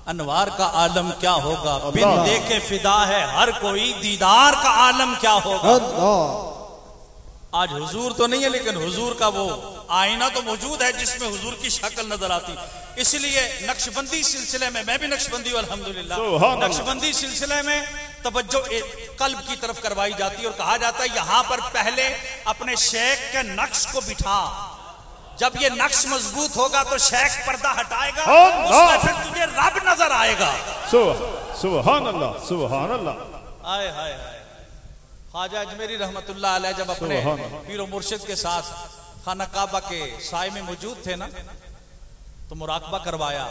انوار کا عالم کیا ہوگا، بن دیکھے فدا ہے ہر کوئی، دیدار کا عالم کیا ہوگا۔ آج حضور تو نہیں ہے لیکن حضور کا وہ آئینہ تو موجود ہے جس میں حضور کی شکل نظر آتی۔ اس لیے نقشبندی سلسلے میں بھی نقشبندی ہوں الحمدللہ، نقشبندی سلسلے میں توجہ قلب کی طرف کروائی جاتی ہے اور کہا جاتا ہے یہاں پر پہلے اپنے شیخ کے نقش کو بٹھا، جب یہ نقش مضبوط ہوگا تو شیخ پردہ ہٹائے گا، اس میں پھر تجھے رب نظر آئے گا۔ سبحان اللہ سبحان اللہ۔ آئے ہائے ہائے، خواجہ اجمیری رحمت اللہ علیہ جب اپنے پیر و مرشد کے ساتھ خانہ کعبہ کے سائے میں موجود تھے نا تو مراقبہ کروایا،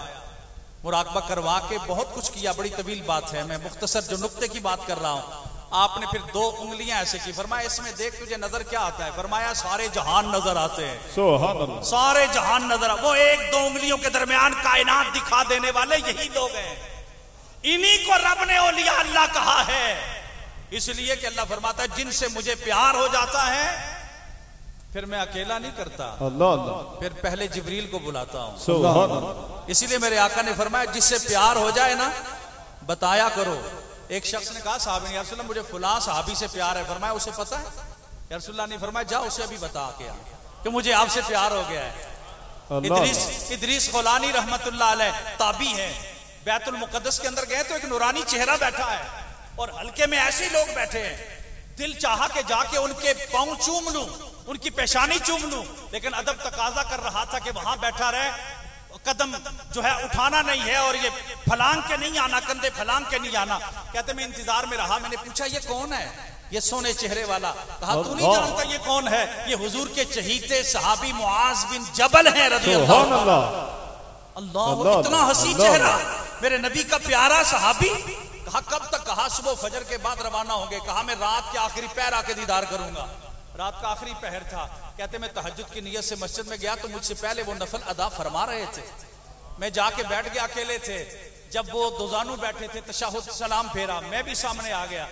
مراقبہ کروا کے بہت کچھ کیا، بڑی طویل بات ہے، میں مختصر جو نقطے کی بات کر رہا ہوں۔ آپ نے پھر 2 انگلیاں ایسے کی، فرمایا اس میں دیکھ تجھے نظر کیا آتا ہے، فرمایا سارے جہان نظر آتے ہیں، سبحان اللہ، سارے جہان نظر وہ 1-2 انگلیوں کے درمیان کائنات دکھا دینے والے یہی لوگ ہیں، انہی کو رب نے اولیاء اللہ کہا ہے۔ اس لیے کہ اللہ فرماتا ہے جن سے مجھے پیار ہو جاتا ہے پھر میں اکیلا نہیں کرتا، اللہ اللہ، پھر پہلے جبریل کو بلاتا ہوں، سبحان اللہ۔ اسی لیے میرے آقا نے فرمایا جس سے پیار ہو جائے نا بتایا کرو۔ ایک شخص نے کہا صحابی نے یا رسول اللہ مجھے فلاں صحابی سے پیار ہے، فرمایا اسے پتا ہے؟ یا رسول اللہ نے فرمایا جا اسے ابھی بتا کے آ کہ مجھے آپ سے پیار ہو گیا ہے۔ ادریس خولانی رحمت اللہ علیہ تابعی ہیں، بیت المقدس کے اندر گئے تو ایک نورانی چہرہ بیٹھا ہے اور حلقے میں ایسے لوگ بیٹھے ہیں، دل چاہا کہ جا کے ان کے پاؤں چوم لوں، ان کی پیشانی چوم لوں، لیکن ادب تقاضا کر رہا تھا کہ وہاں بیٹھا رہے، قدم جو ہے اٹھانا نہیں ہے اور یہ پھلانگ کے نہیں آنا، کندھے پھلانگ کے نہیں آنا۔ کہتے میں انتظار میں رہا، میں نے پوچھا یہ کون ہے یہ سونے چہرے والا؟ کہا تو نہیں جانتا یہ کون ہے؟ یہ حضور کے چہیتے صحابی معاذ بن جبل ہیں رضی اللہ۔ اللہ اتنا حسین چہرہ، میرے نبی کا پیارا صحابی۔ کہا کب تک؟ کہا صبح فجر کے بعد روانہ ہوں گے۔ کہا میں رات کے آخری پہر آ کے دیدار کروں گا۔ رات کا آخری پہر تھا، کہتے میں تہجد کی نیت سے مسجد میں گیا تو مجھ سے پہلے وہ نفل ادا فرما رہے تھے، میں جا کے بیٹھ گیا، اکیلے تھے، جب وہ دوزانو بیٹھے تھے تشہد سلام پھیرا، میں بھی سامنے آ گیا،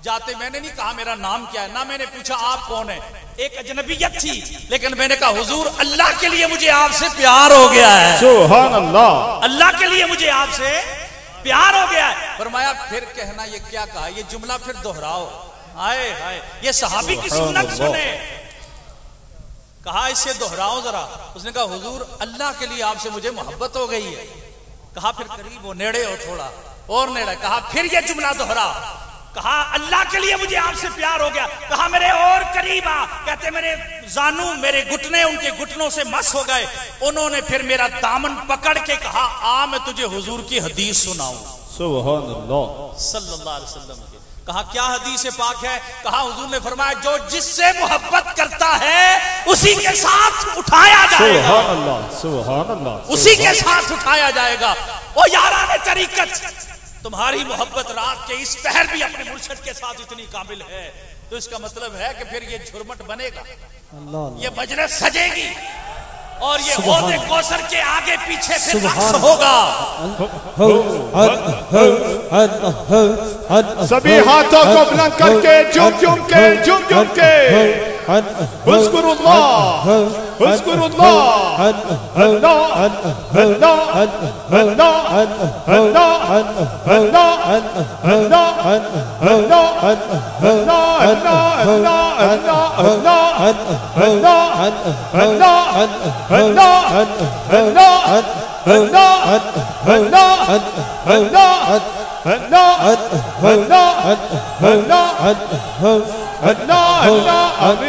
جاتے میں نے نہیں کہا میرا نام کیا ہے، نہ میں نے پوچھا آپ کون ہیں، ایک اجنبیت تھی، لیکن میں نے کہا حضور اللہ کے لیے مجھے آپ سے پیار ہو گیا ہے، سبحان اللہ، اللہ کے لیے مجھے آپ سے پیار ہو گیا ہے۔ فرمایا پھر کہنا یہ کیا کہا، یہ جملہ پھر دہراؤ، آئے ہائے یہ صحابی کی سنت سنے، کہا اس سے دہراؤ ذرا، اس نے کہا حضور اللہ کے لیے آپ سے مجھے محبت ہو گئی ہے۔ کہا پھر قریب ہو، نیڑے ہو تھوڑا اور نیڑے، کہا پھر یہ جملہ دہرا، کہا اللہ کے لیے مجھے آپ سے پیار ہو گیا، کہا میرے اور قریب آ، کہتے میرے زانو میرے گھٹنے ان کے گھٹنوں سے مس ہو گئے، انہوں نے پھر میرا دامن پکڑ کے کہا آ میں تجھے حضور کی حدیث سناؤں، سبحان اللہ صلی اللہ علیہ وسلم کی۔ کہا کیا حدیث پاک ہے؟ کہا حضور نے فرمایا جو جس سے محبت کرتا ہے اسی کے ساتھ اٹھایا جائے گا، سبحان اللہ سبحان اللہ، اسی کے ساتھ اٹھایا جائے گا۔ او یاران طریقت، تمہاری محبت رات کے اس پہر بھی اپنے مرشد کے ساتھ اتنی کامل ہے تو اس کا مطلب ہے کہ پھر یہ جھرمٹ بنے گا، یہ مجلس سجے گی اور یہ حوض کوثر کے آگے پیچھے پھر رقص ہوگا۔ سبھی ہاتھوں کو بلند کر کے جھوم جھوم کے اذکر اللہ اذکر اللہ اللہ اللہ اللہ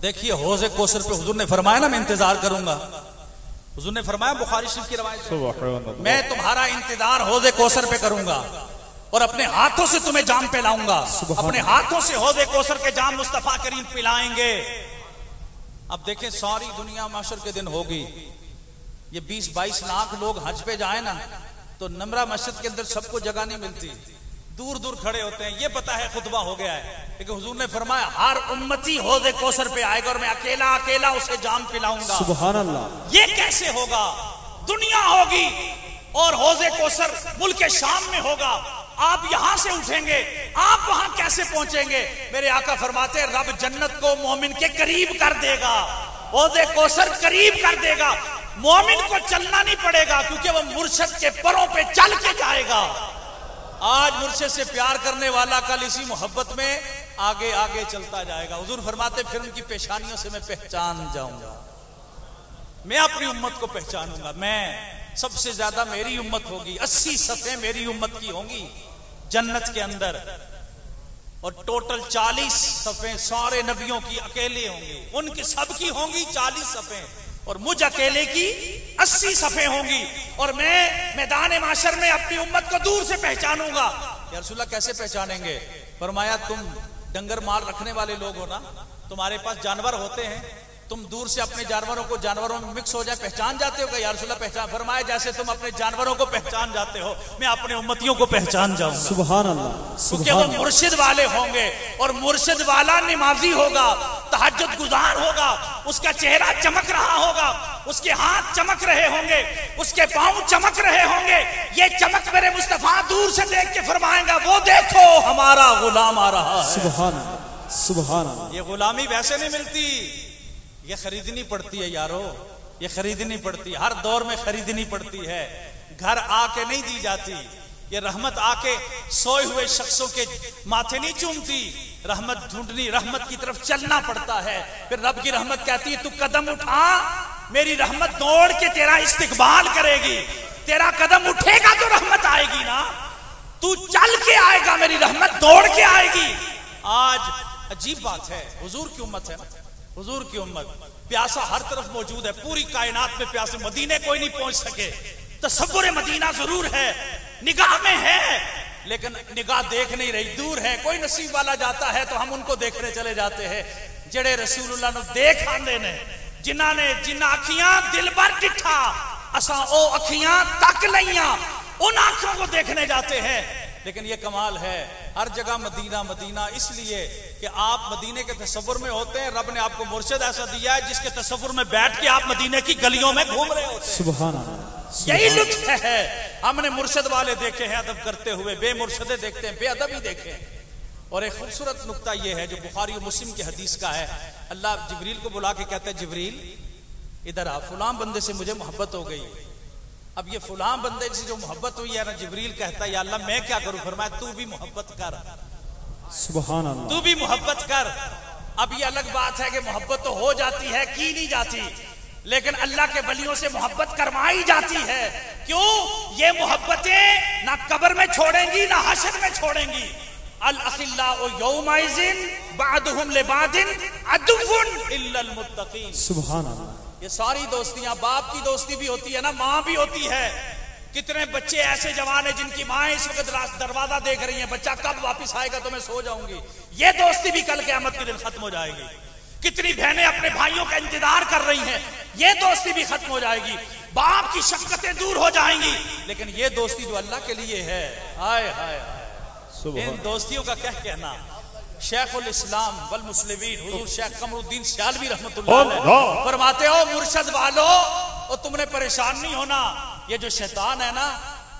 دیکھیے حوض کوثر پہ حضور نے فرمایا نا میں انتظار کروں گا، حضور نے فرمایا بخاری شریف کی روایت ہے میں تمہارا انتظار حوض کوثر پہ کروں گا اور اپنے ہاتھوں سے تمہیں جام پلاؤں گا، اپنے ہاتھوں سے حوض کوثر کے جام مصطفیٰ کریم پلائیں گے۔ اب دیکھیں ساری دنیا محشر کے دن ہوگی، یہ 20-22 لاکھ لوگ حج پہ جائیں نا تو نمرہ مسجد کے اندر سب کو جگہ نہیں ملتی، دور دور کھڑے ہوتے ہیں، یہ پتا ہے خطبہ ہو گیا ہے، لیکن حضور نے فرمایا ہر امتی حوض کوثر پہ آئے گا اور میں اکیلا اسے جام پلاؤں گا، سبحان اللہ۔ یہ کیسے ہوگا؟ دنیا ہوگی اور حوض کوثر ملک شام میں ہوگا، آپ یہاں سے اٹھیں گے، آپ وہاں کیسے پہنچیں گے؟ میرے آقا فرماتے ہیں رب جنت کو مومن کے قریب کر دے گا، حوض کوثر قریب کر دے گا، मोमिन को चलना नहीं पड़ेगा क्योंकि वो मुर्शिद के परों पे चल के जाएगा। आज मुर्शिद से प्यार करने वाला कल इसी मोहब्बत में आगे आगे चलता जाएगा। हुजूर फरमाते फिर उनकी पेशानियों से मैं पहचान जाऊंगा, मैं अपनी उम्मत को पहचानूंगा। मैं सबसे ज्यादा मेरी उम्मत होगी, 80 सफ़े मेरी उम्मत की होंगी जन्नत के अंदर, और टोटल 40 सफ़े सारे नबियों की अकेले होंगी, उनकी सबकी होंगी 40 सफ़े, और मुझ अकेले की 80 सफ़े होंगी। और मैं मैदान माशर में अपनी उम्मत को दूर से पहचानूंगा। या रसूलल्लाह कैसे पहचानेंगे? फरमाया तुम डंगर माल रखने वाले लोग हो ना, तुम्हारे पास जानवर होते हैं, तुम दूर से अपने जानवरों को जानवरों में मिक्स हो जाए पहचान जाते हो? या रसूलल्लाह पहचान? फरमाया जैसे तुम अपने जानवरों को पहचान जाते हो मैं अपने उम्मतियों को पहचान जाऊंगा। सुभान अल्लाह, क्योंकि वो मुर्शिद वाले होंगे, और मुर्शिद वाला नमाजी होगा, तहज्जुद गुजार होगा, उसका चेहरा चमक रहा होगा, उसके हाथ चमक रहे होंगे, उसके पांव चमक रहे होंगे। ये चमक मेरे मुस्तफा दूर से देख के फरमाएंगा वो देखो हमारा गुलाम आ रहा है। सुभान अल्लाह, सुभान अल्लाह। ये गुलामी वैसे नहीं मिलती, ये खरीदनी पड़ती है यारो, ये खरीदनी पड़ती है, हर दौर में खरीदनी पड़ती है, घर आके नहीं दी जाती। ये रहमत आके सोए हुए शख्सों के माथे नहीं चूमती, रहमत ढूंढनी, रहमत की तरफ चलना पड़ता है। फिर रब की रहमत कहती है तू कदम उठा, मेरी रहमत दौड़ के तेरा इस्तिकबाल करेगी। तेरा कदम उठेगा तो रहमत आएगी ना, तू चल के आएगा मेरी रहमत दौड़ के आएगी। आज अजीब बात है, हुजूर की उम्मत है ना, हुजूर की उम्मत, प्यासा हर तरफ मौजूद है, पूरी कायनात में प्यासे, मदीने कोई नहीं पहुंच सके, तसव्वुर मदीना जरूर है, निगाह में है, लेकिन निगाह देख नहीं रही, दूर है। कोई नसीब वाला जाता है तो हम उनको देखने चले जाते हैं, जेड़े रसूलुल्लाह ने देख आंदे ने, जिन्ना अखियां दिल भर डिठा असा ओ अखियां तक लईयां, उन आंखों को देखने जाते हैं। लेकिन ये कमाल है, हर जगह मदीना मदीना, इसलिए कि आप मदीने के तसव्वुर में होते हैं। रब ने आपको मुर्शिद ऐसा दिया है जिसके तसव्वुर में बैठ के आप मदीने की गलियों में घूम रहे होते हैं। सुभान अल्लाह, यही लुत्फ है। हमने मुर्शिद वाले देखे हैं अदब करते हुए, बेमुर्शिदे देखते हैं, बेअदब ही देखे हैं। और एक खूबसूरत नुक्ता यह है जो बुखारी और मुस्लिम की हदीस का है, अल्लाह जिब्रील को बुला के कहते हैं जिब्रील इधर आ, फुलां बंदे से मुझे मोहब्बत हो गई। अब ये फुलां बंदे से जो मोहब्बत हुई है ना, जिब्रील कहता है या अल्लाह मैं क्या करूं? फरमाया तू भी मोहब्बत कर, सुभान अल्लाह, तू भी मोहब्बत कर। अब ये अलग बात है कि मोहब्बत तो हो जाती है, की नहीं जाती, लेकिन अल्लाह के वलियों से मोहब्बत करवाई जाती है। क्यों? ये मोहब्बतें ना कब्र में छोड़ेंगी ना हश्र में छोड़ेंगी। अल अखिल्लाउ यौमइज़िन बअदुहुम लिबादिन अदुव्वुन इल्लल मुत्तकीन। सुभान अल्लाह। ये सारी दोस्तियां, बाप की दोस्ती भी होती है ना, माँ भी होती है। कितने बच्चे ऐसे जवान है जिनकी माँ इस वक्त दरवाजा देख रही है, बच्चा कब वापस आएगा तो मैं सो जाऊंगी। ये दोस्ती भी कल क़यामत के दिन खत्म हो जाएगी। कितनी बहनें अपने भाइयों का इंतजार कर रही हैं, ये दोस्ती भी खत्म हो जाएगी। बाप की शफ़क़तें दूर हो जाएंगी, लेकिन ये दोस्ती जो अल्लाह के लिए है, हाय हाय, इन दोस्तियों का क्या कहना। शेखुल इस्लाम वल मुस्लिमीन हुजूर शेख कमरुद्दीन सियालवी रहमतुल्लाह अलैह फरमाते हो मुर्शद वालो, और तुमने परेशान नहीं होना। ये जो शैतान है ना,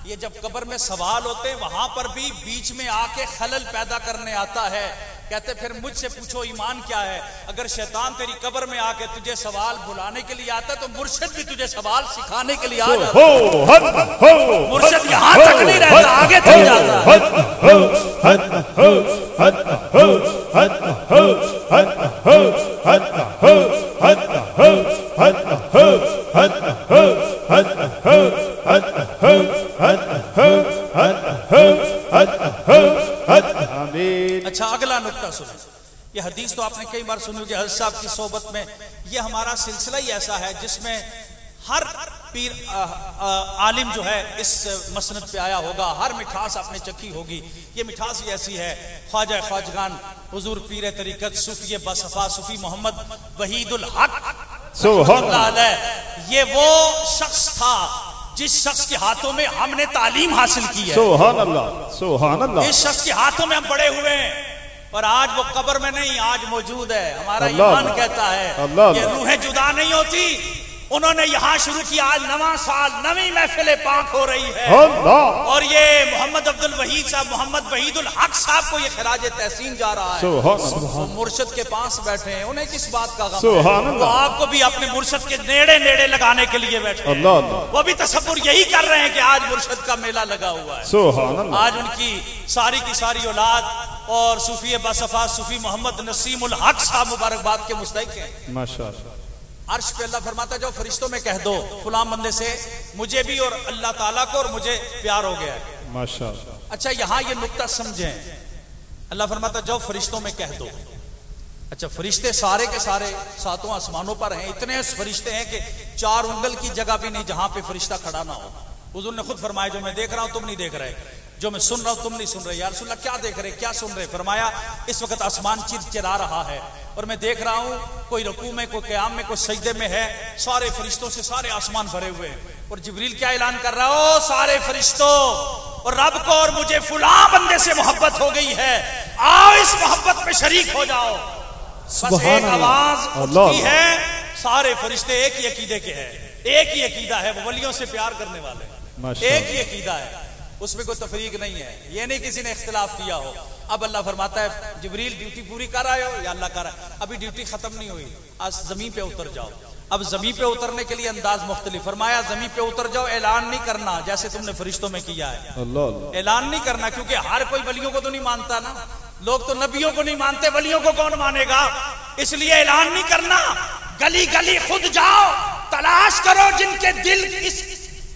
ये जब कब्र में सवाल होते हैं वहां पर भी बीच में आके खलल पैदा करने आता है। कहते फिर मुझसे पूछो ईमान क्या है। अगर शैतान तेरी कब्र में आके तुझे सवाल बुलाने के लिए आता है तो मुर्शिद भी तुझे सवाल सिखाने के लिए आ जाता है। मुर्शिद यहां तक नहीं रहता, आगे चल जाता अच्छा अगला नुक्ता सुनो। ये हदीस तो आपने कई बार सुनी होगी हज़रत साहब की सोबत में। ये हमारा सिलसिला ही ऐसा है जिसमें हर पीर आलिम जो है इस मसनद पे आया होगा, हर मिठास आपने चखी होगी। ये मिठास ही ऐसी है। ख्वाजा ख्वाजगान हुजूर पीर तरीकत सूफी बसफा सूफी मोहम्मद वहीदुल हक ये वो शख्स था जिस शख्स के हाथों में हमने तालीम हासिल की है। सुभान अल्लाह, सुभान अल्लाह। इस शख्स के हाथों में हम बड़े हुए हैं, और आज वो कब्र में नहीं, आज मौजूद है। हमारा ईमान कहता है ये रूहें जुदा नहीं होती, انہوں نے یہاں شروع کیا، آج نواں سال، نویں محفل پاک ہو رہی ہے، اللہ اور یہ محمد عبد الوحید صاحب، محمد وحید الحق صاحب کو یہ خراج تحسین جا رہا ہے۔ وہ مرشد کے پاس بیٹھے ہیں، انہیں کس بات کا غم ہے؟ وہ آپ کو بھی اپنے مرشد کے نیڑے لگانے کے لیے بیٹھے ہیں، وہ بھی تصور یہی کر رہے ہیں کہ آج مرشد کا میلہ لگا ہوا ہے۔ آج ان کی ساری کی ساری اولاد اور صوفی باصفا صوفی محمد نسیم الحق صاحب مبارکباد کے مستحق ہیں۔ ماشاءاللہ۔ عرش پہ اللہ فرماتا ہے جو فرشتوں میں کہہ دو فلاں بندے سے مجھے بھی اور اللہ تعالیٰ کو اور مجھے پیار ہو گیا ہے۔ ماشاءاللہ۔ اچھا یہاں یہ نکتہ سمجھیں، اللہ فرماتا ہے جو فرشتوں میں کہہ دو۔ اچھا فرشتے سارے کے سارے ساتوں آسمانوں پر ہیں، اتنے فرشتے ہیں کہ 4 انگل کی جگہ بھی نہیں جہاں پہ فرشتہ کھڑا نہ ہو۔ حضور نے خود فرمایا جو میں دیکھ رہا ہوں تم نہیں دیکھ رہے، جو میں سن رہا ہوں تم نہیں سن رہے۔ یا رسول اللہ کیا دیکھ رہے، کیا سن رہے؟ فرمایا اس وقت آسمان چرچرا رہا ہے اور میں دیکھ رہا ہوں کوئی رکوع میں، کوئی قیام میں، کوئی سجدے میں ہے، سارے فرشتوں سے سارے آسمان بھرے ہوئے ہیں، اور جبریل کیا اعلان کر رہا ہو سارے فرشتوں اور رب کو اور مجھے فلاں بندے سے محبت ہو گئی ہے، آؤ اس محبت میں شریک ہو جاؤ۔ بس ایک آواز اٹھتی ہے، سارے فرشتے ایک ہی عقیدے کے ہیں، ایک ہی عقیدہ ہے، وہ ولیوں سے پیار کرنے والے، ایک ہی عقیدہ ہے، اس میں کوئی تفریق نہیں ہے، یہ نہیں کسی نے اختلاف کیا ہو۔ اب اللہ فرماتا ہے جبریل ڈیوٹی پوری کر آئے ہو یا اللہ کر رہا ہے؟ ابھی ڈیوٹی ختم نہیں ہوئی، آج زمین پہ اتر جاؤ۔ اب زمین پہ اترنے کے لیے انداز مختلف، فرمایا زمین پہ اتر جاؤ، اعلان نہیں کرنا جیسے تم نے فرشتوں میں کیا ہے، اعلان نہیں کرنا، کیونکہ ہر کوئی ولیوں کو تو نہیں مانتا نا، لوگ تو نبیوں کو نہیں مانتے، ولیوں کو کون مانے گا؟ اس لیے اعلان نہیں کرنا، گلی گلی خود جاؤ، تلاش کرو جن کے دل اس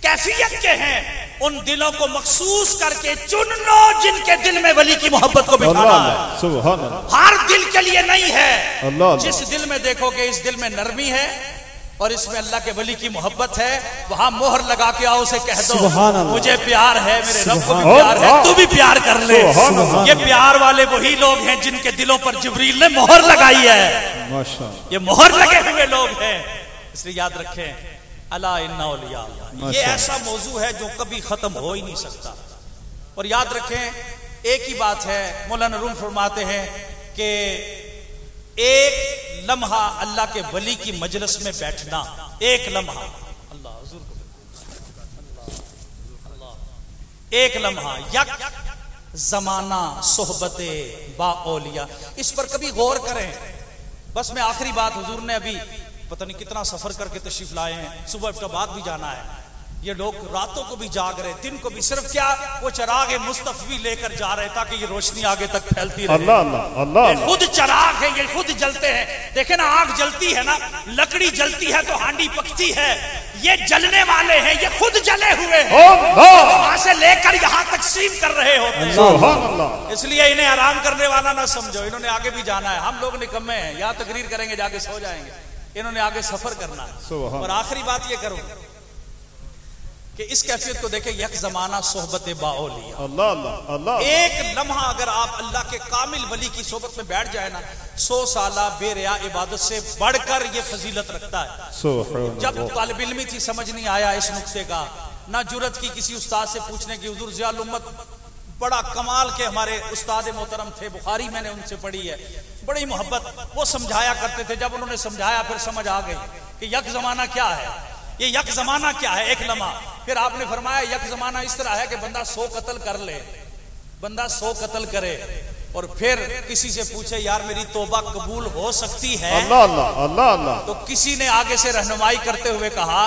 کیفیت کے ہیں، ان دلوں کو مخصوص کر کے چن لو جن کے دل میں ولی کی محبت کو بٹھانا ہے۔ ہر دل کے لیے نہیں ہے، جس دل میں دیکھو کہ اس دل میں نرمی ہے اور اس میں اللہ کے ولی کی محبت ہے، وہاں مہر لگا کے آؤ، اسے کہہ دو مجھے پیار ہے، میرے رب کو بھی پیار ہے، تو بھی پیار کر لے۔ یہ پیار والے وہی لوگ ہیں جن کے دلوں پر جبریل نے مہر لگائی ہے، یہ مہر لگے ہوئے لوگ ہیں۔ اس لیے یاد رکھیں الا ان اولیاء اللہ، یہ ایسا موضوع ہے جو کبھی ختم ہو ہی نہیں سکتا۔ اور یاد رکھیں ایک ہی بات ہے، مولانا روم فرماتے ہیں کہ ایک لمحہ اللہ کے ولی کی مجلس میں بیٹھنا، ایک لمحہ، اللہ حضور کو، ایک لمحہ، یک زمانہ صحبت با اولیاء، اس پر کبھی غور کریں۔ بس میں آخری بات، حضور نے ابھی پتہ نہیں کتنا سفر کر کے تشریف لائے ہیں، صبح افتاباد بھی جانا ہے، یہ لوگ راتوں کو بھی جاگ رہے، دن کو بھی، صرف کیا وہ چراغ مصطفی لے کر جا رہے تاکہ یہ روشنی آگے تک پھیلتی رہے۔ یہ خود چراغ ہے، یہ خود جلتے ہیں۔ دیکھیں نا آگ جلتی ہے نا، لکڑی جلتی ہے تو ہانڈی پکتی ہے، یہ جلنے والے ہیں، یہ خود جلے ہوئے ہیں، وہاں سے لے کر یہاں تقسیم کر رہے ہوتے ہیں۔ اس لیے انہیں آرام کرنے والا نہ سمجھو، انہوں نے آگے بھی جانا ہے، ہم لوگ نکمے ہیں، یہاں تقریر کریں گے جا کے سو جائیں گے، انہوں نے آگے سفر کرنا ہے۔ اور آخری بات یہ کروں کہ اس کیفیت کو دیکھیں، یک زمانہ صحبت با اولیاء، ایک لمحہ اگر آپ اللہ کے کامل ولی کی صحبت میں بیٹھ جائے نا، 100 سالہ بے ریا عبادت سے بڑھ کر یہ فضیلت رکھتا ہے۔ جب طالب علمی تھی سمجھ نہیں آیا اس نقطے کا، نہ جرت کی کسی استاد سے پوچھنے کی، حضور ضیاء الامت بڑا کمال کے ہمارے استاد محترم تھے، بخاری میں نے ان سے پڑھی ہے، بڑی محبت، وہ سمجھایا کرتے تھے، جب انہوں نے سمجھایا پھر سمجھ آ گئی کہ یک زمانہ کیا ہے، یہ یک زمانہ کیا ہے، ایک لمحہ۔ پھر آپ نے فرمایا یک زمانہ اس طرح ہے کہ بندہ 100 قتل کر لے، بندہ 100 قتل کرے اور پھر کسی سے پوچھے یار میری توبہ قبول ہو سکتی ہے، تو کسی نے آگے سے رہنمائی کرتے ہوئے کہا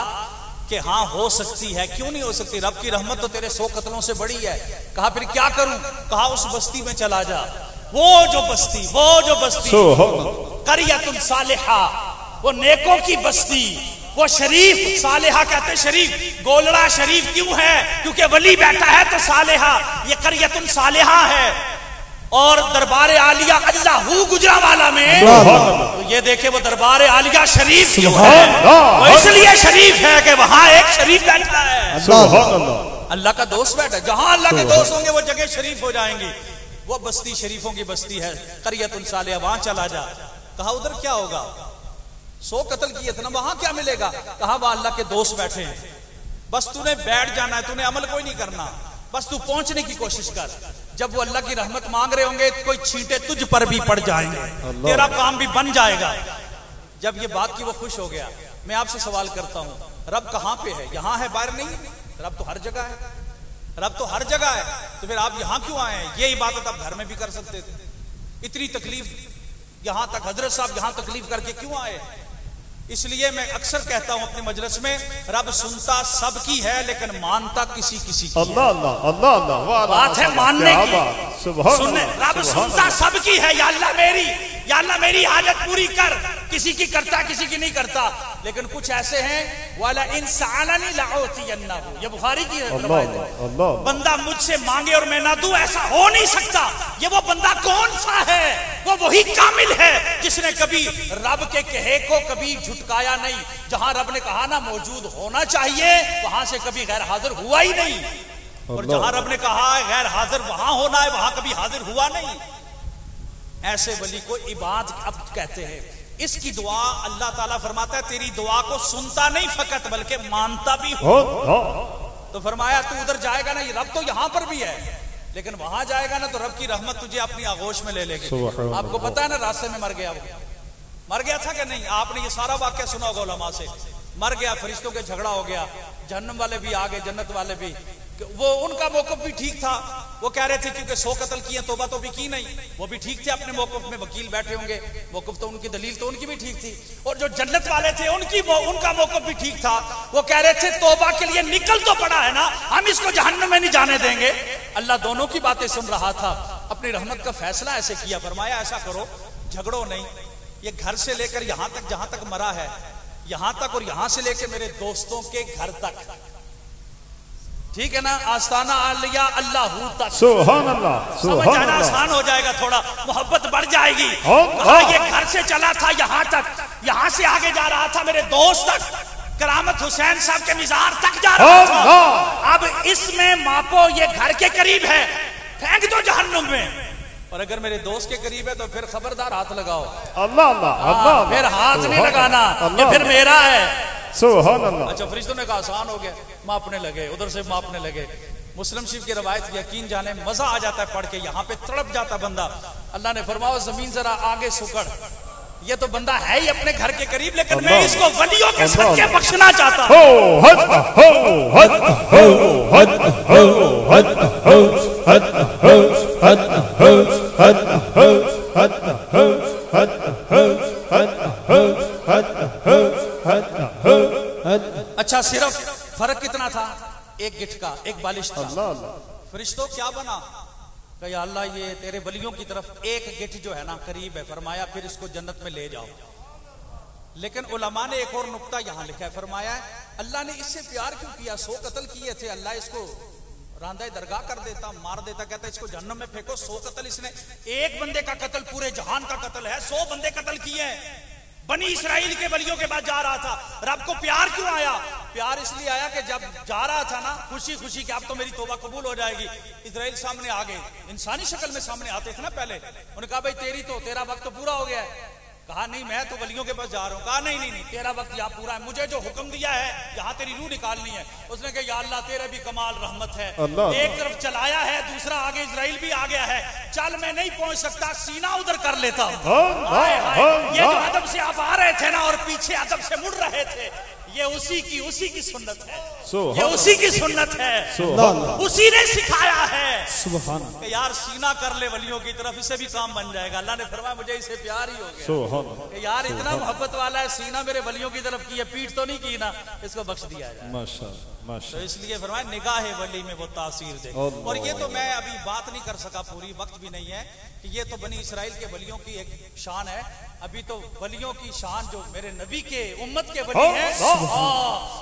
کہ ہاں ہو سکتی ہے، کیوں نہیں ہو سکتی، رب کی رحمت تو تیرے 100 قتلوں سے بڑی ہے۔ کہا پھر کیا کروں؟ کہا اس بستی میں چلا جا، وہ جو بستی قریۃ صالحہ، وہ نیکوں کی بستی، وہ شریف، صالحہ کہتے ہیں شریف، گولڑا شریف کیوں ہے؟ کیونکہ ولی بیٹھا ہے تو صالحہ، یہ قریۃ صالحہ ہے۔ اور دربار عالیہ اللہ گجرانوالہ میں، تو یہ دیکھیں وہ دربار عالیہ شریف کیوں ہے؟ وہ اس لیے شریف ہے کہ وہاں ایک شریف بیٹھا ہے، اللہ کا دوست بیٹھا ہے، جہاں اللہ کے دوست ہوں گے وہ جگہ شریف ہو جائیں گی۔ وہ بستی شریفوں کی بستی ہے قریۃ صالحہ، وہاں چلا جا۔ کہا ادھر کیا ہوگا؟ 100 قتل کیے تھے نا، وہاں کیا ملے گا؟ کہا وہاں اللہ کے دوست بیٹھے ہیں، بس تو نے بیٹھ جانا ہے، تو نے عمل کوئی نہیں کرنا، بس تو پہنچنے کی کوشش کر۔ جب وہ اللہ کی رحمت مانگ رہے ہوں گے کوئی چھینٹے تجھ پر بھی پڑ جائیں گے، تیرا کام بھی بن جائے گا۔ جب یہ بات کی وہ خوش ہو گیا، मैं आपसे सवाल करता हूं, रब कहां पे है? यहां है, बाहर नहीं है? रब तो हर जगह है, रब तो हर जगह है, तो फिर आप यहां क्यों आए हैं? ये इबादत आप घर में भी कर सकते थे। इतनी तकलीफ यहां तक, हजरत साहब यहां तकलीफ करके क्यों आए? इसलिए मैं अक्सर कहता हूं अपने मजलिस में, रब सुनता सबकी है लेकिन मानता किसी किसी की। अल्लाह अल्लाह अल्लाह अल्लाह, बात है मानने की। सुबह रब सुनता सबकी है, या अल्लाह मेरी हाजत पूरी कर, किसी की करता किसी की नहीं करता। लेकिन कुछ ऐसे हैं, वाला इंसानी लाउतियन्नहु, ये बुखारी की रवायत है, बंदा मुझसे मांगे और मैं ना दूं, ऐसा हो नहीं सकता। ये वो बंदा कौन सा है? वो वही कामिल है जिसने कभी रब के कहे को कभी झुटकाया नहीं। जहां रब ने कहा ना मौजूद होना चाहिए, वहां से कभी गैर हाजिर हुआ ही नहीं, और जहां रब ने कहा है गैर हाजिर वहां होना है, वहां कभी हाजिर हुआ नहीं। ऐसे वली को इबाद अब कहते हैं। इसकी दुआ अल्लाह ताला फरमाता है तेरी दुआ को सुनता नहीं फकत बल्कि मानता भी हो। तो फरमाया तू उधर जाएगा ना, ये रब तो यहां पर भी है, लेकिन वहां जाएगा ना तो रब की रहमत तुझे अपनी आगोश में ले लेगी। आपको पता है ना, रास्ते में मर गया था कि नहीं? आपने ये सारा वाक्य सुना होगा उलमा से। मर गया, फरिश्तों के झगड़ा हो गया, जहन्नम वाले भी आ गए, जन्नत वाले भी। वो उनका मौकफ भी ठीक था, वो कह रहे थे क्योंकि 100 कत्ल किए, तौबा तो भी की नहीं, वो भी ठीक थे अपने मौकफ में, वकील बैठे होंगे, मौकफ तो उनकी दलील तो उनकी भी ठीक थी। और जो जन्नत वाले थे उनका मौकफ भी ठीक था, वो कह रहे थे तौबा के लिए निकल तो पड़ा है ना, हम इसको जहन्नम में नहीं जाने देंगे। अल्लाह दोनों की बातें सुन रहा था, अपनी रहमत का फैसला ऐसे किया, फरमाया ऐसा करो, झगड़ो नहीं, ये घर से लेकर यहां तक जहां तक मरा है, यहां तक, और यहां से लेकर मेरे दोस्तों के घर तक, ठीक है ना, आस्ताना आलिया अल्लाहू तक, सुभान अल्लाह, समझ जाना आसान हो जाएगा, थोड़ा मोहब्बत बढ़ जाएगी। कहा ये घर से चला था यहां तक, यहां से आगे जा रहा था मेरे दोस्त तक, करामत हुसैन साहब के मिज़ार तक जा रहा था। अब इसमें मापो, ये घर के करीब है, फेंक दो जहन्नुम में, और अगर मेरे दोस्त के करीब है तो फिर खबरदार हाथ लगाओ। अल्लाह अल्लाह अल्लाह, फिर हाथ नहीं लगाना, ये फिर मेरा है। सुभान अल्लाह। अच्छा, फरिश्तों ने कहा आसान हो गया, मापने लगे, उधर से मापने लगे। मुस्लिम शरीफ की रवायत, यकीन जाने मजा आ जाता है पढ़ के, यहाँ पे तड़प जाता बंदा। अल्लाह ने फरमाया जमीन जरा आगे सुकड़, ये तो बंदा है ही अपने घर के करीब, लेकिन मैं इसको वलियों के सदके बख्शना चाहता अच्छा, सिर्फ फर्क कितना था? एक गिठ का, एक बालिश था। फरिश्तों क्या बना? या अल्लाह ये तेरे वलियों की तरफ एक गिठ जो है ना करीब है, फरमाया फिर इसको जन्नत में ले जाओ। लेकिन उलमा ने एक और नुक्ता यहाँ लिखा है, फरमाया अल्लाह ने इससे प्यार क्यों किया? 100 कत्ल किए थे, अल्लाह इसको रांदा दरगाह कर देता, मार देता, कहता इसको जहन्नम में फेंको। 100 कत्ल इसने, एक बंदे का कत्ल पूरे जहान का कत्ल है, 100 बंदे कत्ल किए हैं। बनी इसराइल के वलियों के पास जा रहा था, रब को प्यार क्यों आया? प्यार इसलिए आया कि जब जा रहा था ना खुशी खुशी कि अब तो मेरी तौबा कबूल हो जाएगी, इजराइल सामने आ गए, इंसानी शक्ल में सामने आते थे ना पहले। उन्होंने कहा भाई तेरा वक्त तो पूरा हो गया है। कहा नहीं, मैं तो वलियों के पास जा रहा हूँ। कहा नहीं, तेरा वक्त यहाँ पूरा है, मुझे जो हुक्म दिया है यहाँ तेरी रूह निकालनी है। उसने कहा या अल्लाह तेरा भी कमाल रहमत है, एक तरफ चलाया है, दूसरा आगे इजराइल भी आ गया है, चल मैं नहीं पहुंच सकता, सीना उधर कर लेता हूँ। ये जो अदब से आप आ रहे थे ना और पीछे अदब से मुड़ रहे थे, ये उसी की सुन्नत है, ये उसी की सुन्नत है, उसी ने सिखाया है। सुभान अल्लाह। यार सीना कर ले वलियों की तरफ, इससे भी काम बन जाएगा। अल्लाह ने फरमाया मुझे इससे प्यार ही हो गया, यार इतना मोहब्बत वाला है, सीना मेरे वलियों की तरफ की है, पीठ तो नहीं की ना, इसको बख्श दिया जाए। माशाअल्लाह। तो इसलिए फरमाया निगाहे वली में वो तासीर दे। और ये तो मैं अभी बात नहीं कर सका, पूरी वक्त भी नहीं है, कि ये तो बनी इसराइल के वलियों की एक शान है। अभी तो वलियों की शान जो मेरे नबी के उम्मत के वली हैं,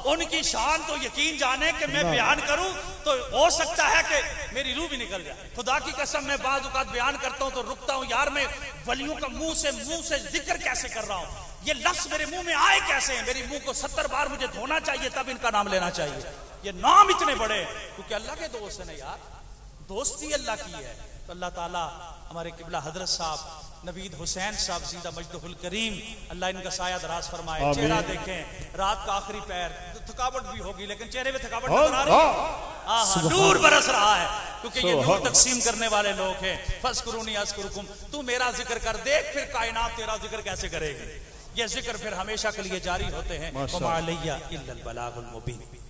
उनकी शान तो यकीन जाने कि मैं बयान करूं तो हो सकता है कि मेरी रूह भी निकल जाए। खुदा की कसम मैं बाज़ औक़ात बयान करता हूं तो रुकता हूं, यार मैं वलियों का मुंह से जिक्र कैसे कर रहा हूं, ये लफ्ज मेरे मुंह में आए कैसे हैं? मेरे मुंह को 70 बार मुझे धोना चाहिए तब इनका नाम लेना चाहिए। ये नाम इतने बड़े, क्योंकि अल्लाह के दोस्त है ना यार, दोस्ती अल्लाह की है। तो अल्लाह ताला हमारे किबला हजरत साहब नवीद हुसैन साहब जीदा मजदहुल करीम, अल्लाह इनका साया दराज फरमाए। चेहरा देखें, रात का आखिरी पैर, थकावट भी होगी लेकिन चेहरे में थकावट नजर आ रही है, नूर बरस रहा है, क्योंकि ये नूर तकसीम करने वाले लोग हैं। फस्कुरूनी अस्कुरुकुम, तू मेरा जिक्र कर, देख फिर कायनात तेरा जिक्र कैसे करेगी। یہ ذکر پھر ہمیشہ کے لیے جاری ہوتے ہیں. ماشاء وَمَا عَلَيَّ إِلَّا الْبَلَاغُ الْمُبِينُ.